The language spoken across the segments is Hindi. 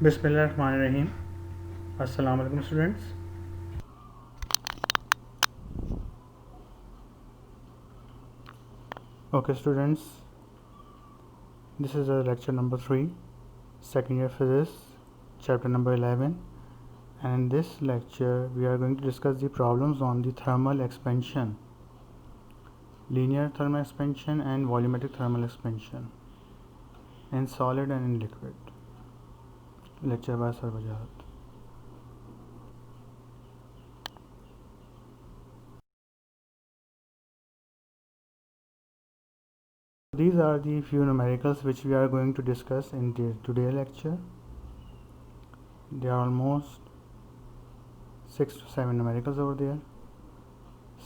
बिस्मिल्लाहिर्रहमानिर्रहीम। अस्सलाम वालेकुम students. Okay students, this is lecture number 3, second year physics, chapter number 11, and in this lecture we are going to discuss the problems on the thermal expansion, linear thermal expansion and volumetric thermal expansion in solid and in liquid. Lecture by Sarvajat. These are the few numericals which we are going to discuss in today's lecture. There are almost 6 to 7 numericals over there.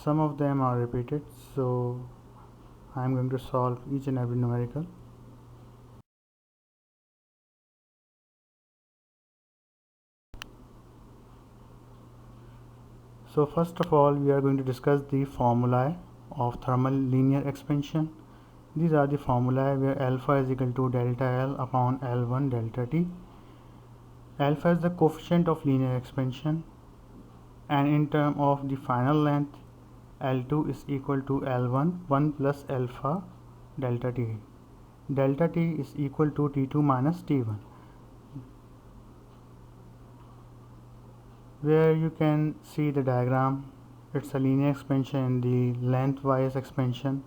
Some of them are repeated, so I am going to solve each and every numerical. So first of all, we are going to discuss the formulae of thermal linear expansion. These are the formulae where alpha is equal to delta L upon L1 delta T. Alpha is the coefficient of linear expansion, and in term of the final length, L2 is equal to L1 1 plus alpha delta T. Delta T is equal to T2 minus T1, where you can see the diagram. It's a linear expansion in the lengthwise expansion,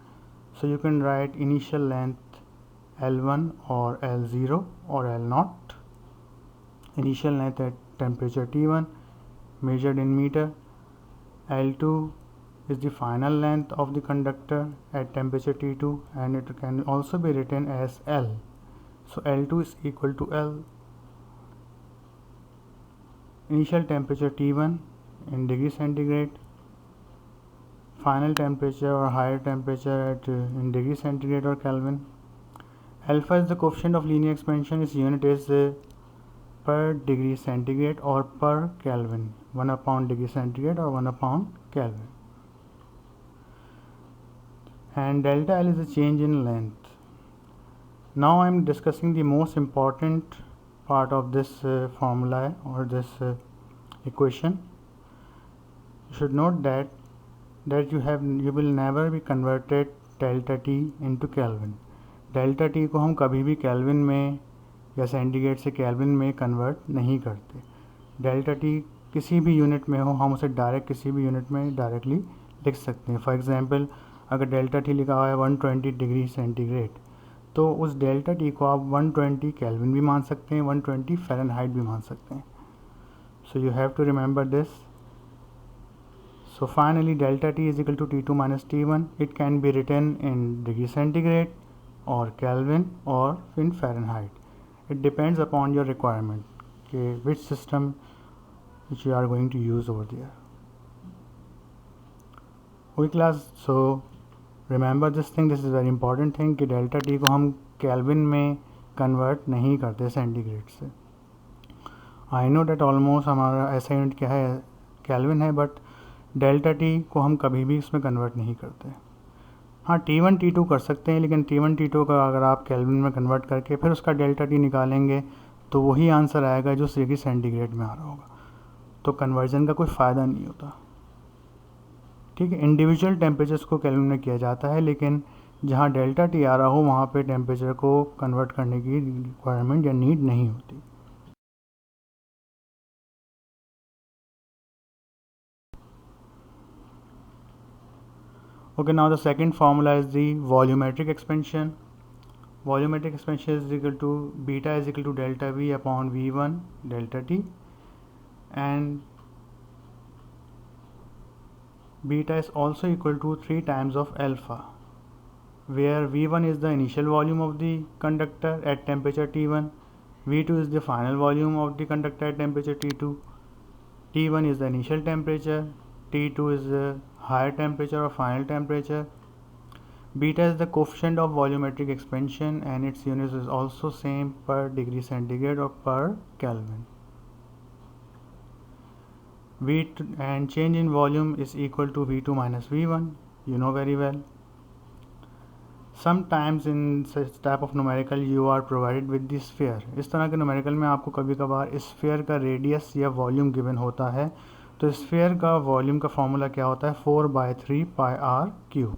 so you can write initial length L1 or L0 or L0, initial length at temperature T1 measured in meter. L2 is the final length of the conductor at temperature T2, and it can also be written as L. So L2 is equal to L. Initial temperature T1 in degree centigrade, final temperature or higher temperature at in degree centigrade or Kelvin. Alpha is the coefficient of linear expansion. Its unit is per degree centigrade or per Kelvin, 1 upon degree centigrade or 1 upon Kelvin. And delta L is the change in length. Now I am discussing the most important part of this formula or this equation. You should note that you will never be converted delta T into Kelvin. Delta T को हम कभी भी केल्विन में या सेंटीग्रेड से केल्विन में कन्वर्ट नहीं करते. डेल्टा टी किसी भी यूनिट में हो, हम उसे डायरेक्ट किसी भी यूनिट में डायरेक्टली लिख सकते हैं. फॉर एग्जांपल, अगर डेल्टा टी लिखा हुआ है 120 डिग्री सेंटीग्रेड, तो उस डेल्टा टी को आप 120 केल्विन भी मान सकते हैं, 120 फ़ारेनहाइट भी मान सकते हैं. So you have to remember this. So finally delta T is equal to T2 minus T1. It can be written in degree centigrade or Kelvin or in Fahrenheit. It depends upon your requirement, okay, which system which you are going to use over there. Okay class, so remember this thing. This is a very important thing कि delta T को हम Kelvin में convert नहीं करते सेंटीग्रेड से. I know that almost हमारा ऐसा यूनिट क्या है, Kelvin है, बट डेल्टा टी को हम कभी भी इसमें कन्वर्ट नहीं करते. हाँ, T1 T2 कर सकते हैं, लेकिन T1 T2 का अगर आप केल्विन में कन्वर्ट करके फिर उसका डेल्टा टी निकालेंगे तो वही आंसर आएगा जो डिग्री सेंटीग्रेड में आ रहा होगा. तो कन्वर्जन का कोई फ़ायदा नहीं होता. ठीक है, इंडिविजुअल टेम्परेचर्स को केल्विन में किया जाता है, लेकिन जहाँ डेल्टा टी आ रहा हो वहाँ पे टेम्परेचर को कन्वर्ट करने की रिक्वायरमेंट या नीड नहीं होती. Okay, now the second formula is the volumetric expansion. Volumetric expansion is equal to beta is equal to delta V upon V1 delta T, and beta is also equal to 3 times of alpha, where V1 is the initial volume of the conductor at temperature T1, V2 is the final volume of the conductor at temperature T2, T1 is the initial temperature, T2 is the higher temperature or final temperature. Beta is the coefficient of volumetric expansion, and its unit is also same per degree centigrade or per Kelvin. V2 and change in volume is equal to V2 minus V1, you know very well. Sometimes in such type of numerical you are provided with the sphere. इस तरह के न्यूमेरिकल में आपको कभी कभार स्फीयर का रेडियस या वॉल्यूम गिवन होता है। तो स्फीयर का वॉल्यूम का फॉर्मूला क्या होता है, 4/3 pi R cube.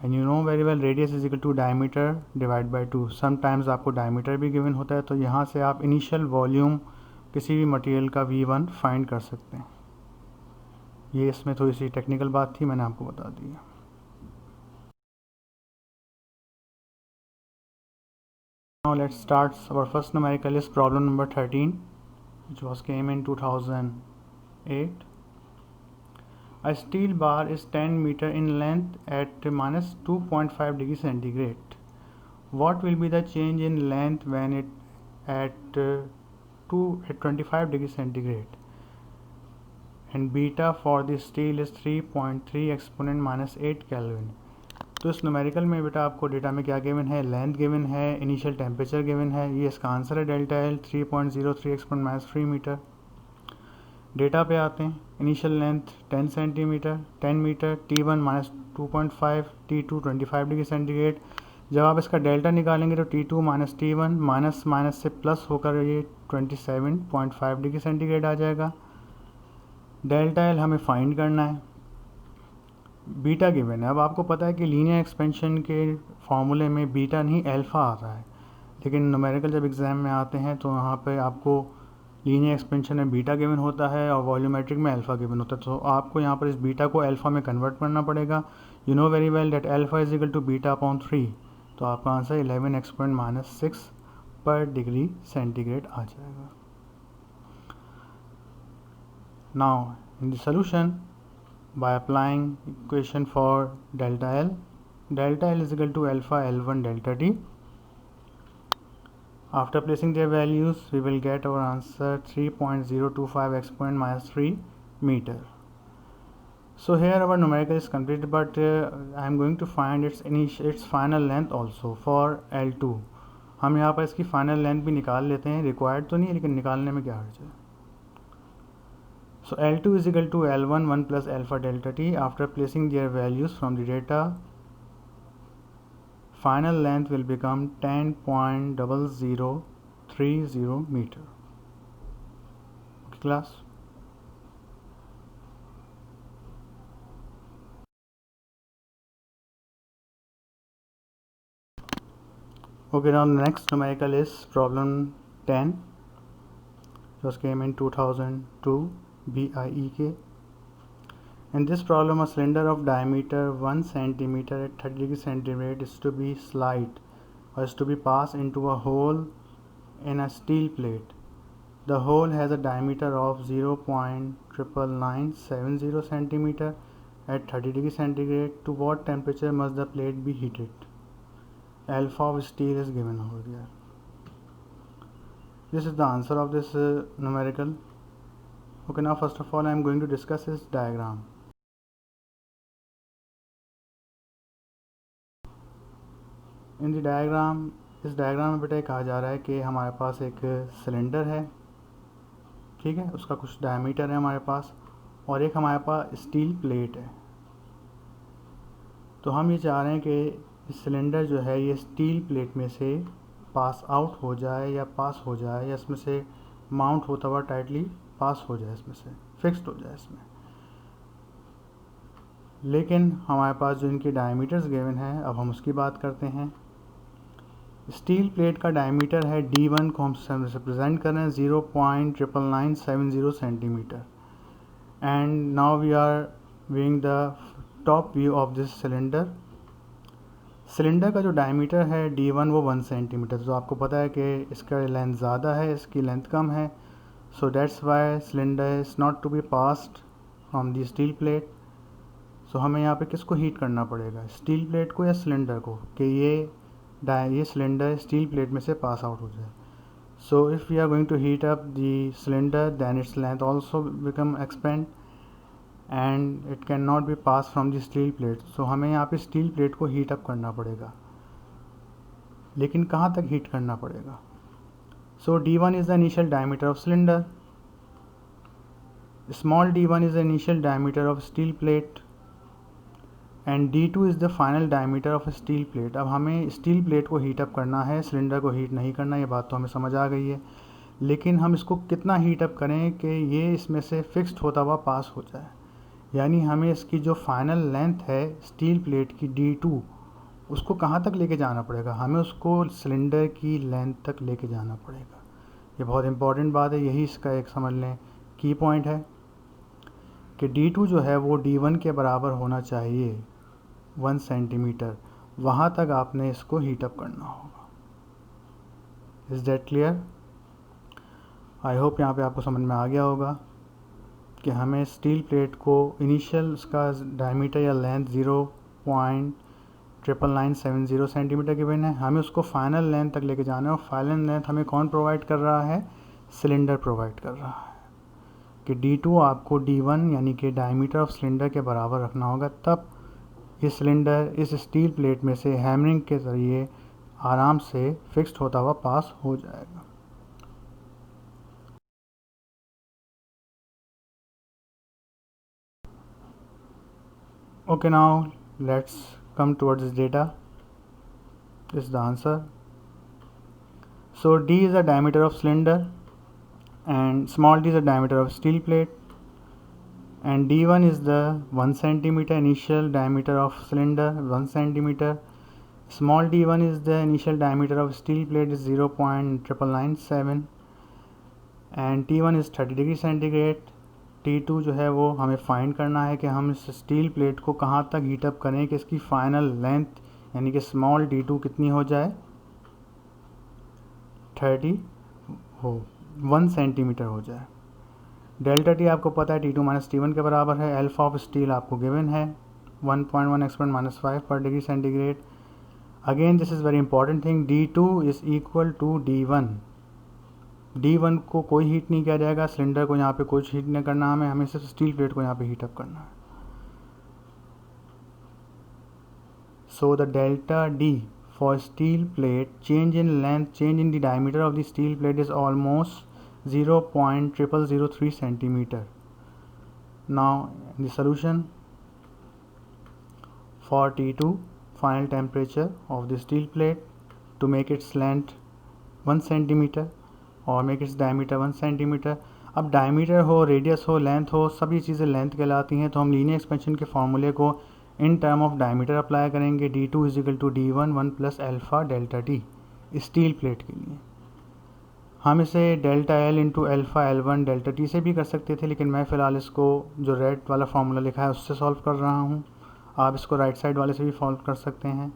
And you know very well radius is equal to diameter divide by 2। Sometimes आपको डायमीटर भी गिवन होता है, तो यहाँ से आप इनिशियल वॉल्यूम किसी भी मटेरियल का V1 फाइंड कर सकते हैं। ये इसमें थोड़ी सी टेक्निकल बात थी, मैंने आपको बता दी है। Now let's start. Our first numerical is problem number 13, which came in 2008. A steel bar is 10 meter in length at minus 2.5 degree centigrade. What will be the change in length when it at 25 degree centigrade? And beta for the steel is 3.3 exponent minus 8 Kelvin. तो इस न्यूमेरिकल में बेटा आपको डेटा में क्या गिवन है, लेंथ गिवन है, इनिशियल टेम्परेचर गिवन है। ये इसका आंसर है delta L 3.03 exponent minus 3 meter. Data पे आते हैं, initial length 10 centimeter 10 meter, T1 minus 2.5, T2 25 degree centigrade. जब आप इसका डेल्टा निकालेंगे तो T2 minus T1 minus minus से प्लस होकर ये 27.5 डिग्री सेंटीग्रेड आ जाएगा। डेल्टा एल हमें फाइंड करना है, बीटा गिवन है। अब आपको पता है कि लीनियर एक्सपेंशन के फॉर्मूले में बीटा नहीं अल्फ़ा आता है, लेकिन न्यूमेरिकल जब एग्ज़ाम में आते हैं तो वहाँ पे आपको लीनियर एक्सपेंशन में बीटा गिवन होता है और वॉल्यूमेट्रिक में अल्फ़ा गिवन होता है। तो आपको यहाँ पर इस बीटा को अल्फ़ा में कन्वर्ट करना पड़ेगा। You know very well that alpha is equal to beta upon 3। तो आपका आंसर 11 एक्सपोनेंट माइनस 6 पर डिग्री सेंटीग्रेड आ जाएगा। Now in the solution, by applying equation for delta L is equal to alpha L1 delta T. After placing their values, we will get our answer 3.025 exponent minus 3 meter. So here our numerical is completed, but I am going to find its final length also for L2. हम यहाँ पर इसकी फाइनल लेंथ भी निकाल लेते हैं, रिक्वायर्ड तो नहीं है लेकिन निकालने में क्या हर्ज है। So L2 is equal to L1 1 plus alpha delta T. After placing their values from the data, final length will become 10.0030 meter. Okay, class. Okay, now the next numerical is problem 10, just came in 2002. BIEK. In this problem, a cylinder of diameter 1 centimeter at 30 degree centigrade is to be slid or is to be passed into a hole in a steel plate. The hole has a diameter of 0.99970 centimeter at 30 degree centigrade. To what temperature must the plate be heated? Alpha of steel is given over here. This is the answer of this numerical. Okay, now first of all I am going to discuss this diagram. In the diagram, इस डायग्राम में बेटा कहा जा रहा है कि हमारे पास एक सिलेंडर है, ठीक है, उसका कुछ डायमीटर है हमारे पास, और एक हमारे पास स्टील प्लेट है। तो हम ये चाह रहे हैं कि इस सिलेंडर जो है ये स्टील प्लेट में से पास आउट हो जाए या पास हो जाए या इसमें से माउंट होता हुआ टाइटली पास हो जाए, इसमें से फिक्स्ड हो जाए इसमें। लेकिन हमारे पास जो इनके डायमीटर्स गिवन हैं, अब हम उसकी बात करते हैं। स्टील प्लेट का डायमीटर है D1 को हम रिप्रेजेंट कर रहे हैं 0.99970 centimeter. And now we are viewing the top view of this cylinder. Cylinder का जो डायमीटर है D1 वो 1 सेंटीमीटर। तो आपको पता है कि इसका लेंथ ज़्यादा है, इसकी लेंथ कम है। So that's why cylinder is not to be passed from the steel plate. So हमें यहाँ पे किसको हीट करना पड़ेगा, स्टील प्लेट को या सिलेंडर को, कि ये सिलेंडर स्टील प्लेट में से पास आउट हो जाए। So if we are going to heat up the cylinder, then its length also become expand and it cannot be passed from the steel plate. So हमें यहाँ पे स्टील प्लेट को हीट अप करना पड़ेगा, लेकिन कहाँ तक हीट करना पड़ेगा। So D1 is the initial diameter of cylinder. Small d1 is the initial diameter of steel plate. And D2 is the final diameter of steel plate. अब हमें स्टील प्लेट को हीट अप करना है, सिलेंडर को हीट नहीं करना, ये बात तो हमें समझ आ गई है। लेकिन हम इसको कितना हीट अप करें कि ये इसमें से फिक्स्ड होता हुआ पास हो जाए, यानी हमें इसकी जो फाइनल लेंथ है स्टील प्लेट की D2, उसको कहाँ तक लेके जाना पड़ेगा, हमें उसको सिलेंडर की लेंथ तक लेके जाना पड़ेगा। ये बहुत इंपॉर्टेंट बात है, यही इसका एक समझ लें की पॉइंट है कि D2 जो है वो D1 के बराबर होना चाहिए 1 सेंटीमीटर, वहाँ तक आपने इसको हीट अप करना होगा। Is that clear? I hope यहाँ पे आपको समझ में आ गया होगा कि हमें स्टील प्लेट को इनिशियल उसका डायमीटर या लेंथ 0.99970 सेंटीमीटर गिवन है, हमें उसको फाइनल लेंथ तक लेके जाना है। और फाइनल लेंथ हमें कौन प्रोवाइड कर रहा है? सिलेंडर प्रोवाइड कर रहा है कि D2 आपको D1 यानी कि डायमीटर ऑफ सिलेंडर के बराबर रखना होगा, तब ये सिलेंडर इस स्टील प्लेट में से हैमरिंग के ज़रिए आराम से फिक्स्ड होता हुआ पास हो जाएगा। Okay, now let's come towards this data. This is the answer. So D is the diameter of cylinder and small d is the diameter of steel plate, and D1 is the 1 centimeter initial diameter of cylinder, 1 centimeter. Small d1 is the initial diameter of steel plate is 0.997 and T1 is 30 degree centigrade. T2 जो है वो हमें फाइंड करना है कि हम इस स्टील प्लेट को कहाँ तक हीट अप करें कि इसकी फाइनल लेंथ यानी कि स्मॉल D2 कितनी हो जाए, 30 हो 1 सेंटीमीटर हो जाए। डेल्टा टी आपको पता है T2 माइनस T1 के बराबर है। अल्फा ऑफ स्टील आपको गिवन है 1.1 exponent minus 5 per degree centigrade. Again this is very important thing, D2 is equal to D1। D1 को कोई हीट नहीं किया जाएगा, सिलेंडर को यहाँ पे कुछ हीट नहीं करना, हमें सिर्फ स्टील प्लेट को यहाँ पे हीट अप करना है। So the delta D for steel plate change in length, change in the diameter of the steel plate is almost 0.0003 centimeter. Now the solution for T2, final temperature of the steel plate to make its length 1 centimeter और make its diameter 1 centimeter। अब डायमीटर हो, रेडियस हो, लेंथ हो, सभी चीज़ें लेंथ कहलाती हैं, तो हम लीनियर एक्सपेंशन के फॉर्मूले को in term of diameter apply करेंगे। D2 is equal to D1 1 plus alpha delta T steel plate के लिए। हम इसे delta L into alpha L1 delta T से भी कर सकते थे, लेकिन मैं फ़िलहाल इसको जो रेड वाला फार्मूला लिखा है उससे सॉल्व कर रहा हूँ। आप इसको राइट साइड वाले से भी सॉल्व कर सकते हैं,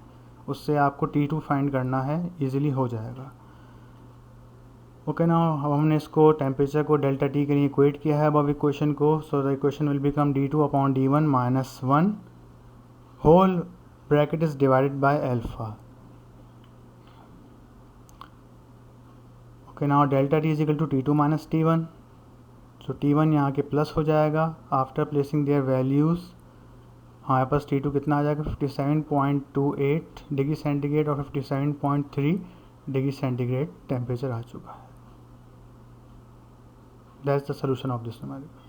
उससे आपको T2 फाइंड करना है, ईजिली हो जाएगा। ओके ना, अब हमने इसको टेम्परेचर को डेल्टा टी के लिए इक्वेट किया है अब इक्वेशन को। So the equation will become D2 upon D1 minus 1 whole bracket is divided by alpha. Okay, now delta T is equal to T2 minus T1. So T1 यहाँ के प्लस हो जाएगा आफ्टर प्लेसिंग देयर वैल्यूज़। हमारे पास T2 कितना आ जाएगा 57.28 डिग्री सेंटीग्रेड और 57.3 डिग्री सेंटीग्रेड टेम्परेचर आ चुका है। That's the solution of this numerical.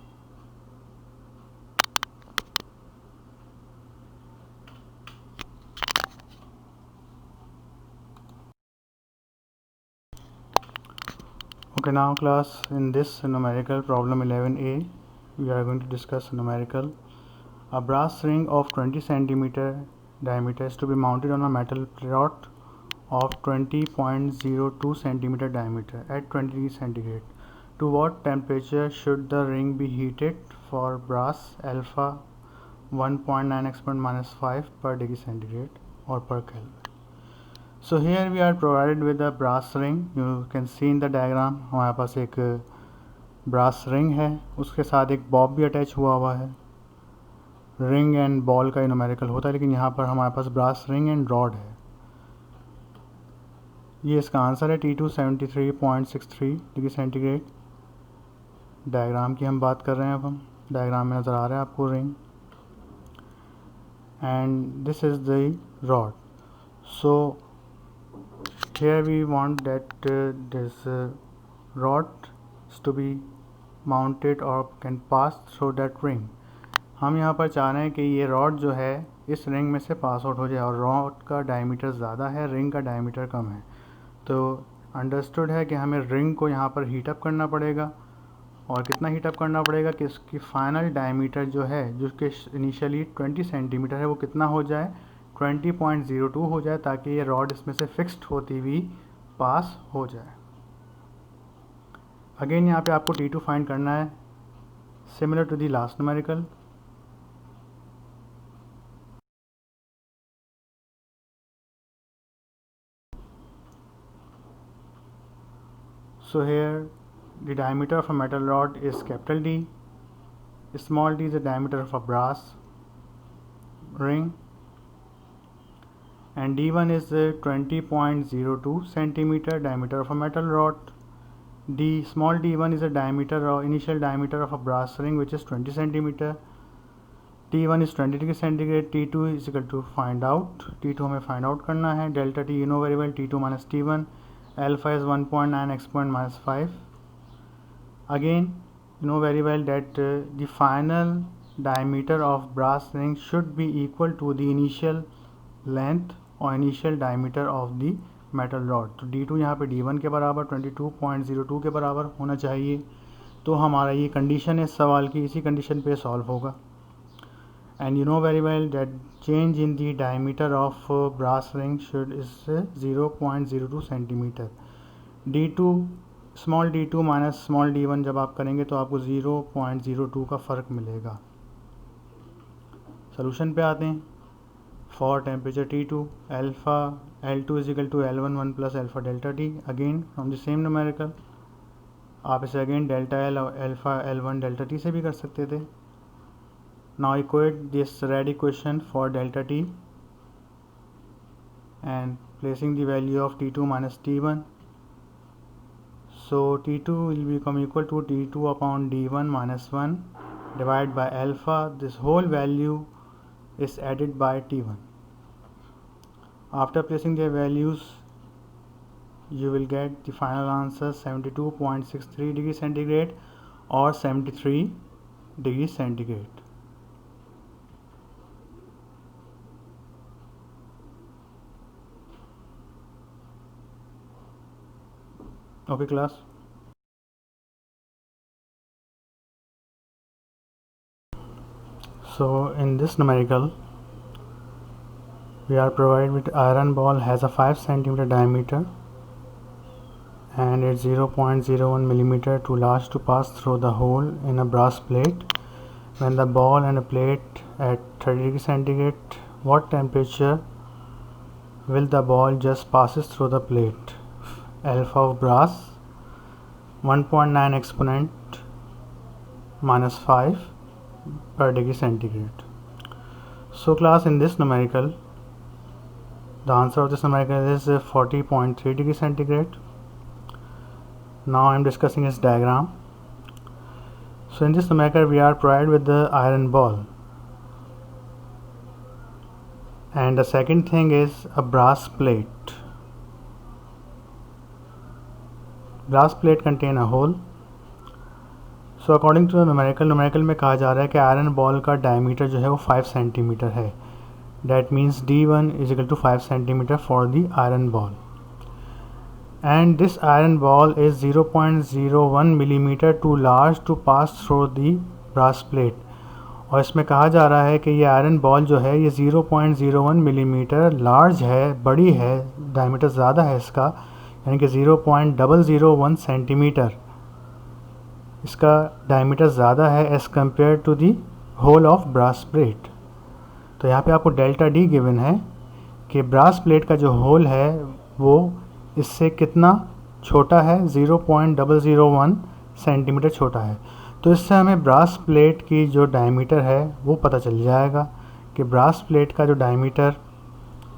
Okay, now class, in this numerical problem 11a, we are going to discuss numerical. A brass ring of 20 centimeter diameter is to be mounted on a metal rod of 20.02 centimeter diameter at 20 degree centigrade. To what temperature should the ring be heated for brass alpha 1.9 exponent minus 5 per degree centigrade or per Kelvin? So here we are provided with a brass ring. You can see in the diagram हमारे पास एक brass ring है, उसके साथ एक बॉब भी अटैच हुआ है। रिंग एंड बॉल का न्यूमेरिकल होता है, लेकिन यहाँ पर हमारे पास ब्रास रिंग एंड रॉड है। ये इसका आंसर है T2 73.63 डिग्री सेंटीग्रेड। डायग्राम की हम बात कर रहे हैं, अब हम डायग्राम में नज़र आ रहा है आपको ring and this is the rod. So here we want that this rod is to be mounted or can pass through that ring. हम यहाँ पर चाह रहे हैं कि ये रॉड जो है इस रिंग में से पास आउट हो जाए और रॉड का डायमीटर ज़्यादा है, रिंग का डायमीटर कम है। तो अंडरस्टूड है कि हमें रिंग को यहाँ पर हीटअप करना पड़ेगा, और कितना हीटअप करना पड़ेगा कि इसकी फाइनल डायमीटर जो है, जो कि इनिशियली 20 सेंटीमीटर है, वो कितना हो जाए, 20.02 हो जाए, ताकि ये रॉड इसमें से फिक्स्ड होती हुई पास हो जाए। अगेन यहाँ पे आपको T2 फाइंड करना है, similar to the last numerical. So here the diameter of a metal rod is capital D, small d is the diameter of a brass ring, and D1 is 20.02 centimeter diameter of a metal rod. Small d1 is the diameter or initial diameter of a brass ring, which is 20 centimeter. T1 is 20 degree centigrade. T2 is equal to find out. T2 हमें find out करना है. Delta T you know very well. T2 minus T1. Alpha is 1.9 exponent minus 5. Again, you know very well that the final diameter of brass ring should be equal to the initial length और initial diameter of the metal rod. तो D2 यहाँ पे D1 के बराबर 22.02 के बराबर होना चाहिए. तो हमारा ये कंडीशन है इस सवाल की, इसी कंडीशन पे सॉल्व होगा. And you know very well that change in the diameter of brass ring is 0.02 centimeter. D2 small d2 minus small d1 जब आप करेंगे तो आपको 0.02 का फ़र्क मिलेगा. सोल्यूशन पे आते हैं. For temperature T2 alpha L2 is equal to L1 1 plus alpha delta T. Again from the same numerical आप इसे अगेन डेल्टा L और अल्फ़ा L1 डेल्टा T से भी कर सकते थे. Now equate this red equation for delta T and placing the value of T2 minus T1. So T2 will become equal to T2 upon D1 minus 1 divided by alpha. This whole value is added by T1. After placing the values, you will get the final answer 72.63 degree centigrade or 73 degree centigrade. Okay class. So in this numerical we are provided with iron ball has a 5 centimeter diameter and it's 0.01 millimeter too large to pass through the hole in a brass plate. When the ball and a plate at 30 degree centigrade, what temperature will the ball just passes through the plate? Alpha of brass 1.9 exponent minus 5 per degree centigrade. So class, in this numerical the answer of this numerical is 40.3 degree centigrade. Now I am discussing its diagram. So in this numerical we are provided with the iron ball, and the second thing is a brass plate. Brass plate contain a hole. So according to the numerical में कहा जा रहा है कि आयरन बॉल का डायमीटर जो है वो 5 सेंटीमीटर है. That means D1 is equal to 5 centimeter for the iron ball, and this iron ball is 0.01 millimeter too large to pass through the brass plate. और इसमें कहा जा रहा है कि ये आयरन बॉल जो है ये 0.01 मिलीमीटर लार्ज है, बड़ी है, डायमीटर ज़्यादा है इसका, यानी कि 0.001 सेंटीमीटर इसका डायमीटर ज़्यादा है as compare to the hole of brass plate. तो यहाँ पे आपको डेल्टा डी गिवन है कि ब्रास प्लेट का जो होल है वो इससे कितना छोटा है, 0.001 सेंटीमीटर छोटा है. तो इससे हमें ब्रास प्लेट की जो डायमीटर है वो पता चल जाएगा कि ब्रास प्लेट का जो डायमीटर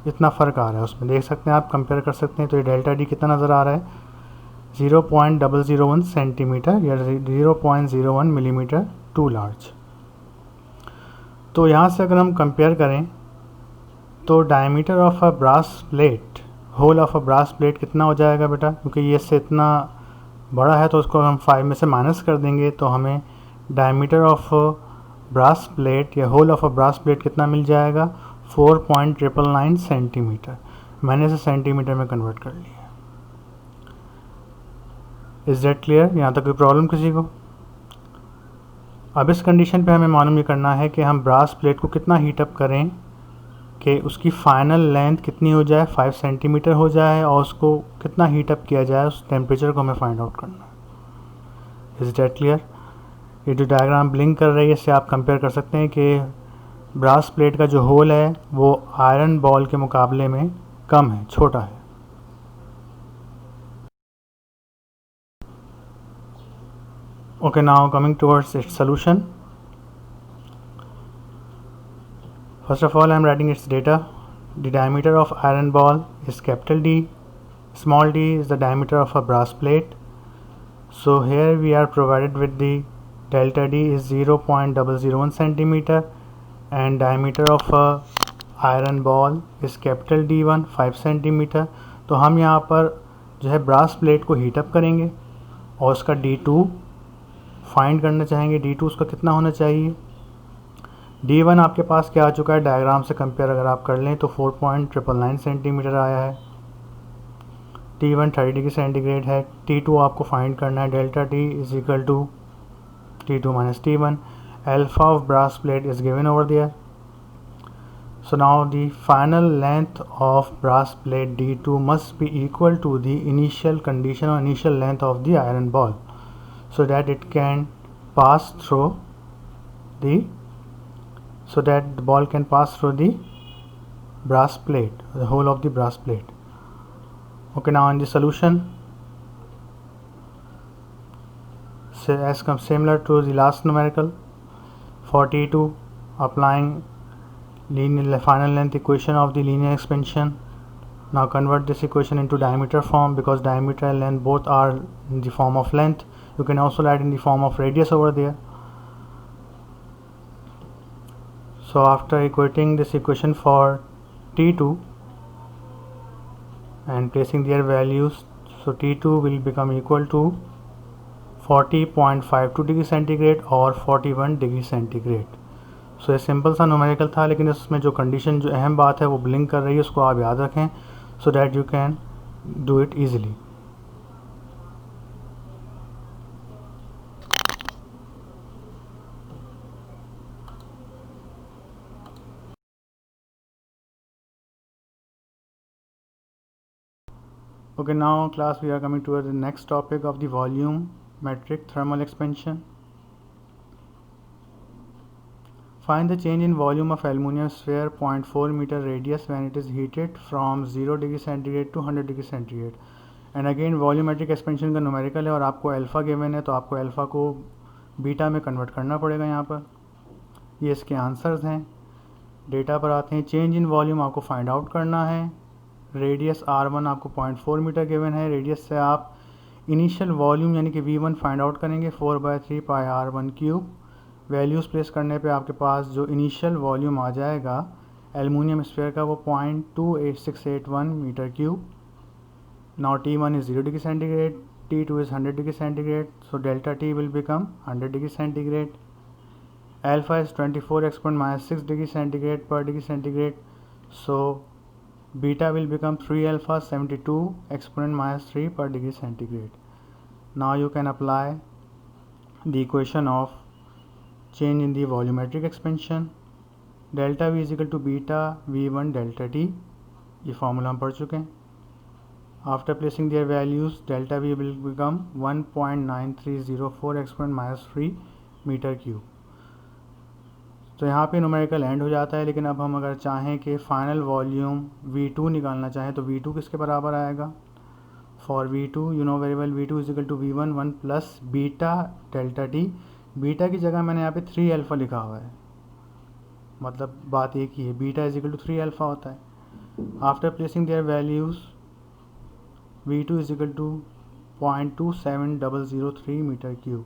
इतना फ़र्क आ रहा है. उसमें देख सकते हैं आप, कंपेयर कर सकते हैं. तो ये डेल्टा डी कितना नज़र आ रहा है, 0.001 सेंटीमीटर या 0.01 मिलीमीटर टू लार्ज. तो यहाँ से अगर हम कंपेयर करें तो diameter of a brass plate, hole of a brass plate कितना हो जाएगा बेटा, क्योंकि ये इससे इतना बड़ा है तो उसको हम 5 में से माइनस कर देंगे तो हमें डायमीटर ऑफ ब्रास प्लेट या hole of a brass plate कितना मिल जाएगा, 4.999 सेंटीमीटर। मैंने इसे सेंटीमीटर में कन्वर्ट कर लिया। Is that clear? यहाँ तक कोई प्रॉब्लम किसी को? अब इस कंडीशन पे हमें मालूम ये करना है कि हम ब्रास प्लेट को कितना हीट अप करें कि उसकी फाइनल लेंथ कितनी हो जाए, 5 सेंटीमीटर हो जाए, और उसको कितना हीट अप किया जाए, उस टेम्परेचर को हमें फाइंड आउट करना है। Is that clear? ये जो डायग्राम ब्लिंक कर रही है इससे आप कंपेयर कर सकते हैं कि ब्रास प्लेट का जो होल है वो आयरन बॉल के मुकाबले में कम है, छोटा है। Okay, now coming towards its solution. First of all, I am writing its data. The diameter of iron ball is capital D. Small d is the diameter of a brass plate. So here we are provided with the delta D is 0.001 centimeter and diameter of a iron ball is capital D1 5 centimeter. तो हम यहाँ पर जो है ब्रास प्लेट को हीट अप करेंगे और उसका D2 फाइंड करना चाहेंगे। D2 उसका कितना होना चाहिए। D1 आपके पास क्या आ चुका है, डायग्राम से कंपेयर अगर आप कर लें तो 4.999 सेंटीमीटर आया है। T1 30 डिग्री सेंटीग्रेड है। T2 आपको फाइंड करना है, delta T is equal to T2 minus T1। Alpha of brass plate is given over there. So now the final length of brass plate D2 must be equal to the initial condition or initial length of the iron ball, so that it can pass through the ball can pass through the brass plate, the whole of the brass plate. Okay, now in the solution, as similar to the last numerical, for T2 applying linear final length equation of the linear expansion. Now convert this equation into diameter form, because diameter and length both are in the form of length. You can also write in the form of radius over there. So after equating this equation for T2 and placing their values, so T2 will become equal to 40.52 degree centigrade और 41 डिग्री सेंटीग्रेड। सो ये सिंपल सा न्यूमेरिकल था, लेकिन इसमें जो कंडीशन जो अहम बात है वो ब्लिंक कर रही है, उसको आप याद रखें so that you can do it easily. Okay, now class, we are coming towards the next topic of the volumetric thermal expansion. Find the change in volume of aluminum sphere 0.4 meter radius when it is heated from 0 degree centigrade to 100 degree centigrade. And again volumetric expansion का न्यूमेरिकल है और आपको अल्फ़ा गिवन है, तो आपको अल्फ़ा को बीटा में कन्वर्ट करना पड़ेगा। यहाँ पर ये इसके आंसर्स हैं। डेटा पर आते हैं। चेंज इन वॉल्यूम आपको फाइंड आउट करना है। रेडियस R1 आपको 0.4 मीटर गिवन है। रेडियस से आप इनिशियल वॉल्यूम यानी कि V1 फाइंड आउट करेंगे, 4/3 पाई R1 क्यूब। वैल्यूज़ प्लेस करने पे आपके पास जो इनिशियल वॉल्यूम आ जाएगा एलुमिनियम स्फीयर का वो 0.28681 meter cube. Now T1 is 0 degree centigrade, T2 is 100 degree centigrade, so delta T will become 100 degree centigrade. Alpha is 24 exponent minus 6 degree centigrade per degree centigrade, so beta will become 3 alpha 72 exponent minus 3 per degree centigrade. Now you can apply the equation of change in the volumetric expansion. Delta V is equal to beta V1 delta T, ये फॉर्मूला हम पढ़ चुके हैं। After placing their values, delta V will become 1.9304 exponent minus 3 metre cube. तो यहाँ पे न्यूमेरिकल एंड हो जाता है, लेकिन अब हम अगर चाहें कि फाइनल वॉल्यूम V2 निकालना चाहें तो V2 किसके बराबर आएगा। For V2 you know very well, V2 is equal to V1 1 plus beta delta T। Beta की जगह मैंने यहाँ पे 3 अल्फ़ा लिखा हुआ है, मतलब बात एक ही है, beta is equal to 3 alpha होता है। After placing their values V2 is equal to 0.27003 meter cube.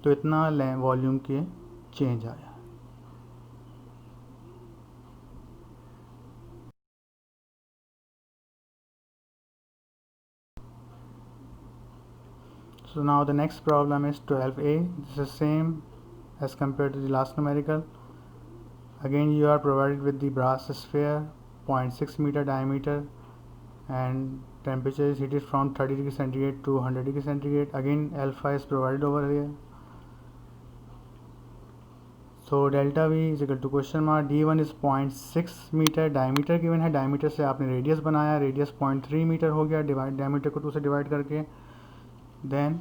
तो इतना वॉल्यूम के चेंज आया। So now the next problem is 12A. This is same as compared to the last numerical. Again you are provided with the brass sphere, 0.6 meter diameter, and temperature is heated from 30 degree centigrade to 100 degree centigrade. Again alpha is provided over here. So delta V is equal to question mark D1 is 0.6 meter, diameter given है, डायमीटर से आपने रेडियस बनाया, रेडियस 0.3 मीटर हो गया, डिवाइड डायमीटर को 2 से डिवाइड करके. Then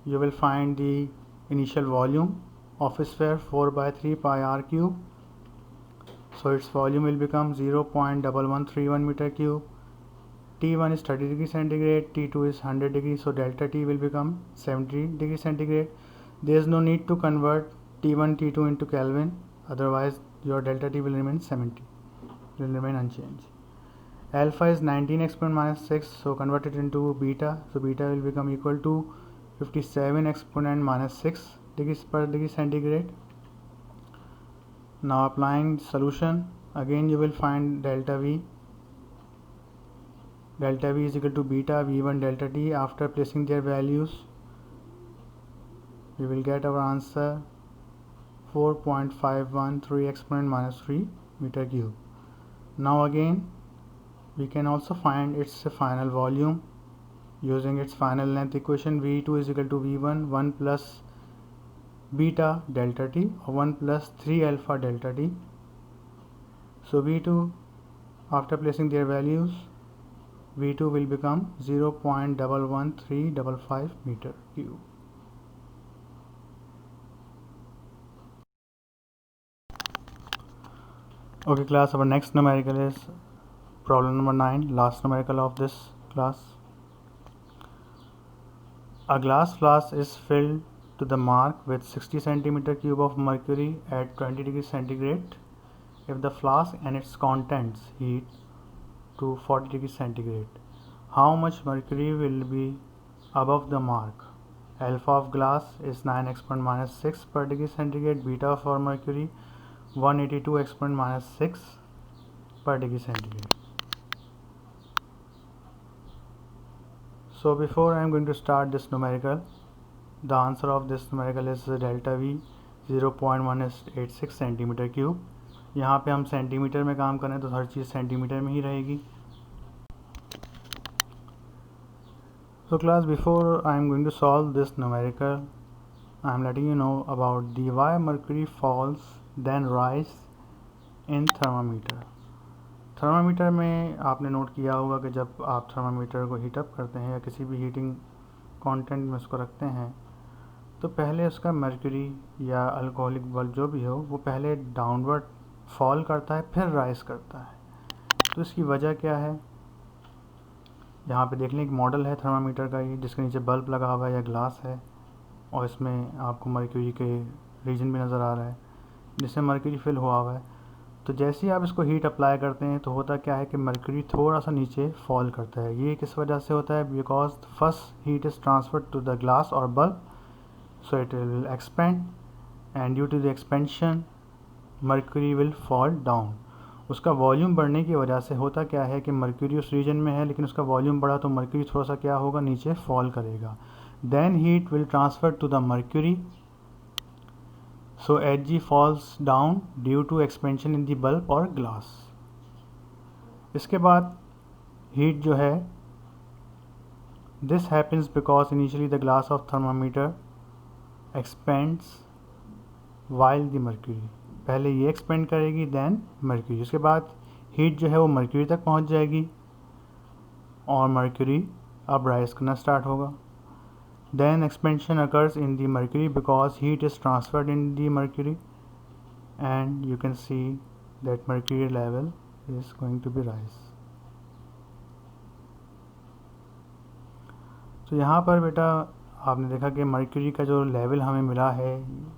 you will find the initial volume of a sphere 4 by 3 pi r cube. So its volume will become 0.1131 meter cube. T1 is 30 degree centigrade, T2 is 100 degree, so delta T will become 70 degree centigrade. There is no need to convert T1 T2 into Kelvin, otherwise your delta T will remain 70, will remain unchanged. Alpha is 19 exponent minus 6, so convert it into beta, so beta will become equal to 57 exponent minus 6 degrees per degree centigrade. Now applying solution, again you will find delta V. Delta V is equal to beta V1 delta T. After placing their values, we will get our answer 4.513 exponent minus 3 meter cube. Now again we can also find its final volume using its final length equation. V2 is equal to V1 1 plus beta delta T or 1 plus 3 alpha delta T. So V2, after placing their values, V2 will become 0.11355 meter cube. Okay class, our next numerical is problem number 9, last numerical of this class. A glass flask is filled to the mark with 60 centimeter cube of mercury at 20 degrees centigrade. If the flask and its contents heat to 40 degrees centigrade, how much mercury will be above the mark? Alpha of glass is 9 exponent minus 6 per degree centigrade. Beta for mercury 182 exponent minus 6 per degree centigrade. So before I am going to start this numerical, the answer of this numerical is delta V 0.186 centimetre cube. यहाँ पे हम सेंटीमीटर में काम करें तो हर चीज़ सेंटीमीटर में ही रहेगी. So class, before I am going to solve this numerical, I am letting you know about the why mercury falls then rise in thermometer. Thermometer में आपने नोट किया होगा कि जब आप थर्मामीटर को हीटअप करते हैं या किसी भी हीटिंग कंटेंट में उसको रखते हैं तो पहले उसका मर्क्यूरी या अल्कोहलिक बल्ब जो भी हो वो पहले डाउनवर्ड फॉल करता है फिर राइज करता है. तो इसकी वजह क्या है? यहाँ पे देख लें, एक मॉडल है थर्मामीटर का ये जिसके नीचे बल्ब लगा हुआ है या ग्लास है और इसमें आपको मर्क्यूरी के रीजन भी नज़र आ रहा है जिसमें मर्क्यूरी फिल हुआ हुआ है. तो जैसे ही आप इसको हीट अप्लाई करते हैं तो होता क्या है कि मर्क्यूरी थोड़ा सा नीचे फॉल करता है. ये किस वजह से होता है? Because first heat is transferred to the glass और bulb, so it will expand and due to the expansion mercury will fall down. उसका वॉल्यूम बढ़ने की वजह से होता क्या है कि मर्क्यूरी उस रीजन में है लेकिन उसका वॉल्यूम बढ़ा तो मर्क्यूरी थोड़ा सा क्या होगा, नीचे फॉल करेगा. Then heat will transfer to the mercury, so Hg falls down due to expansion in the bulb or glass. इसके बाद heat जो है this happens because initially the glass of thermometer expands while the mercury, पहले ये expand करेगी then mercury. उसके बाद heat जो है वो mercury तक पहुंच जाएगी और mercury अब rise करना start होगा. Then expansion occurs in the mercury because heat is transferred in the mercury and you can see that mercury level is going to be rise. तो यहाँ पर बेटा आपने देखा कि मर्क्यूरी का जो लेवल हमें मिला है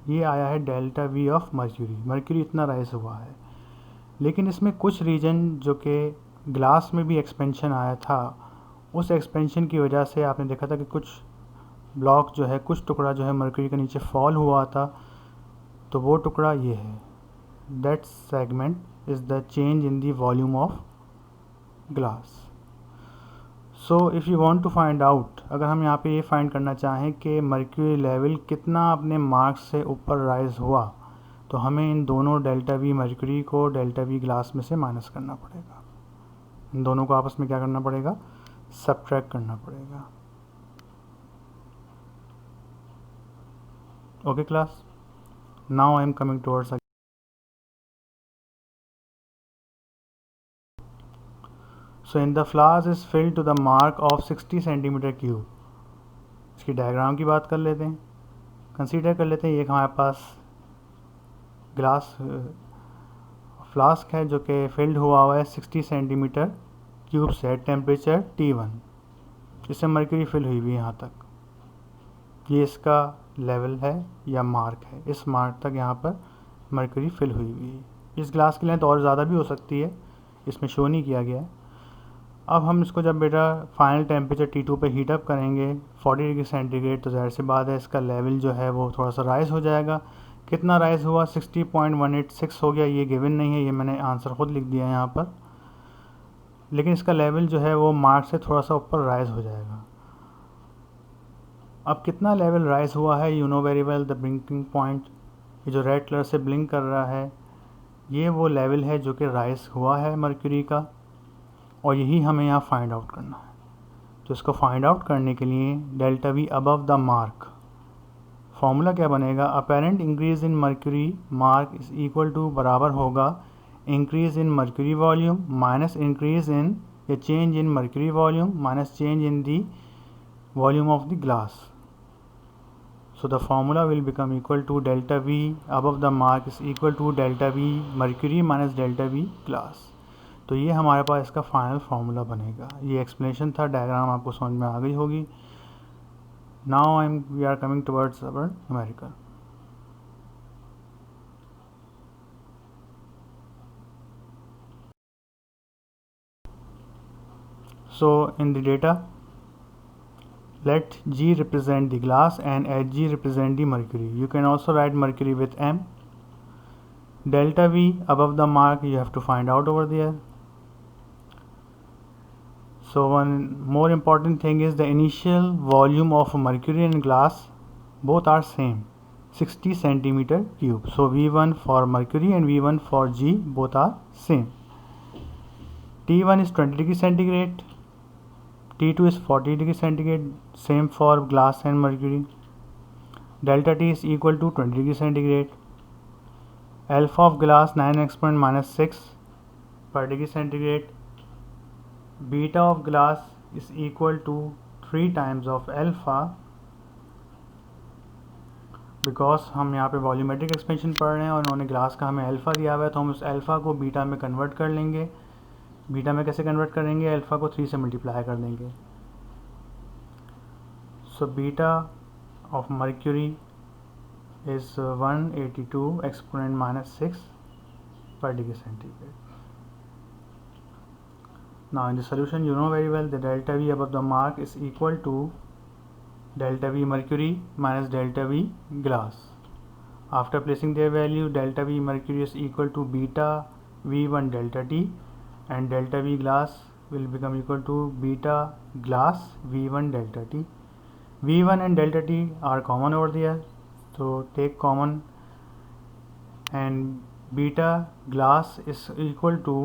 ये आया है delta we of mercury. Mercury इतना राइज हुआ है लेकिन इसमें कुछ रीजन जो कि ग्लास में भी एक्सपेंशन आया था उस एक्सपेंशन की वजह से आपने देखा था कि कुछ ब्लॉक जो है, कुछ टुकड़ा जो है मर्क्यूरी के नीचे फॉल हुआ था. तो वो टुकड़ा ये है. That segment is the change in the volume of glass. So if you want to find out, अगर हम यहाँ पे ये फाइंड करना चाहें कि मर्क्यूरी लेवल कितना अपने मार्क्स से ऊपर राइज हुआ तो हमें इन दोनों डेल्टा वी मर्क्यूरी को डेल्टा वी ग्लास में से माइनस करना पड़ेगा, इन दोनों को आपस में क्या करना पड़ेगा, सब्ट्रैक्ट करना पड़ेगा। Okay class, now I am coming towards. So in the flask is filled to the mark of 60 centimetre cube. इसकी डायग्राम की बात कर लेते हैं, कंसीडर कर लेते हैं। एक हमारे पास ग्लास फ्लास्क है जो कि फिल्ड हुआ है 60 सेंटीमीटर क्यूब से टेम्परेचर T1। इससे मर्क्यूरी फिल हुई हुई है यहाँ तक, ये इसका लेवल है या मार्क है, इस मार्क तक यहाँ पर मर्क्यूरी फिल हुई हुई है। इस ग्लास की लेंथ और ज़्यादा भी हो सकती है, इसमें शो नहीं किया गया है। अब हम इसको जब बेटा फाइनल टेम्परेचर T2 पे हीट अप करेंगे 40 डिग्री सेंटीग्रेड, तो ज़ाहिर सी बात है इसका लेवल जो है वो थोड़ा सा राइज़ हो जाएगा। कितना राइज़ हुआ, 60.186 हो गया। ये गिवन नहीं है, ये मैंने आंसर खुद लिख दिया है यहाँ पर, लेकिन इसका लेवल जो है वो मार्क से थोड़ा सा ऊपर राइज़ हो जाएगा। अब कितना लेवल राइज़ हुआ है, you know very well the blinking point, ये जो रेड कलर से ब्लिंक कर रहा है ये वो लेवल है जो कि राइज़ हुआ है मर्क्यूरी का, और यही हमें यहाँ फाइंड आउट करना है। तो इसको फाइंड आउट करने के लिए delta V above the mark, formula क्या बनेगा, apparent increase in mercury mark is equal to, बराबर होगा increase in mercury volume minus increase in या change in mercury volume minus change in the volume of the glass. So the formula will become equal to delta V above the mark is equal to delta V mercury minus delta V glass। तो ये हमारे पास इसका फाइनल फार्मूला बनेगा। ये एक्सप्लेनेशन था, डायग्राम आपको समझ में आ गई होगी। Now we are coming towards our numerical. So in the data, let G represent the glass and Hg represent the mercury. You can also write mercury with M. Delta V above the mark you have to find out over there. So one more important thing is the initial volume of mercury and glass both are same, 60 centimeter cube. So V1 for mercury and V1 for G both are same. T1 is 20 degree centigrade, T2 is 40 degree centigrade, same for glass and mercury. Delta T is equal to 20 degree centigrade. Alpha of glass 9 exponent minus 6 per degree centigrade. Beta of glass is equal to 3 times of alpha, because हम यहाँ पे वॉल्यूमेट्रिक एक्सपेंशन पढ़ रहे हैं और उन्होंने ग्लास का हमें अल्फ़ा दिया हुआ है, तो हम उस अल्फ़ा को बीटा में कन्वर्ट कर लेंगे। बीटा में कैसे कन्वर्ट करेंगे, अल्फ़ा को 3 से मल्टीप्लाई कर देंगे। So beta of mercury is 182 exponent minus 6 per degree centigrade. Now in the solution you know very well the delta V above the mark is equal to delta V mercury minus delta V glass. After placing their value, delta V mercury is equal to beta V1 delta T and delta V glass will become equal to beta glass V1 delta T. V1 and delta T are common over there, so take common, and beta glass is equal to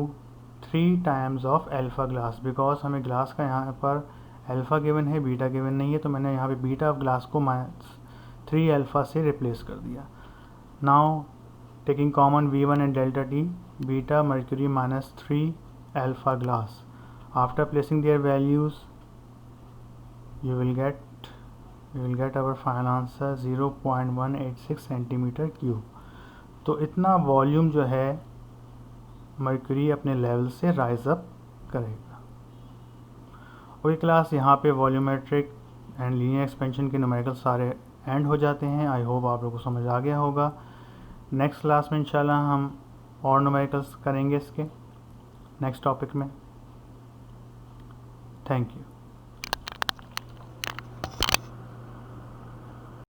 3 times of alpha glass, because हमें ग्लास का यहाँ पर अल्फ़ा गिवन है, बीटा गिवन नहीं है, तो मैंने यहाँ पे बीटा ऑफ ग्लास को -3 अल्फ़ा से रिप्लेस कर दिया। Now taking common V1 and delta T, beta mercury minus 3 alpha glass. After placing their values you will get our final answer 0.186 centimetre cube. तो इतना वॉल्यूम जो है मर्क्यूरी अपने लेवल से राइज अप करेगा। ओके क्लास, यहाँ पे वॉल्यूमेट्रिक एंड लीनियर एक्सपेंशन के न्यूमेरिकल सारे एंड हो जाते हैं। आई होप आप लोगों को समझ आ गया होगा। नेक्स्ट क्लास में इंशाल्लाह हम और न्यूमेरिकल्स करेंगे इसके नेक्स्ट टॉपिक में। Thank you.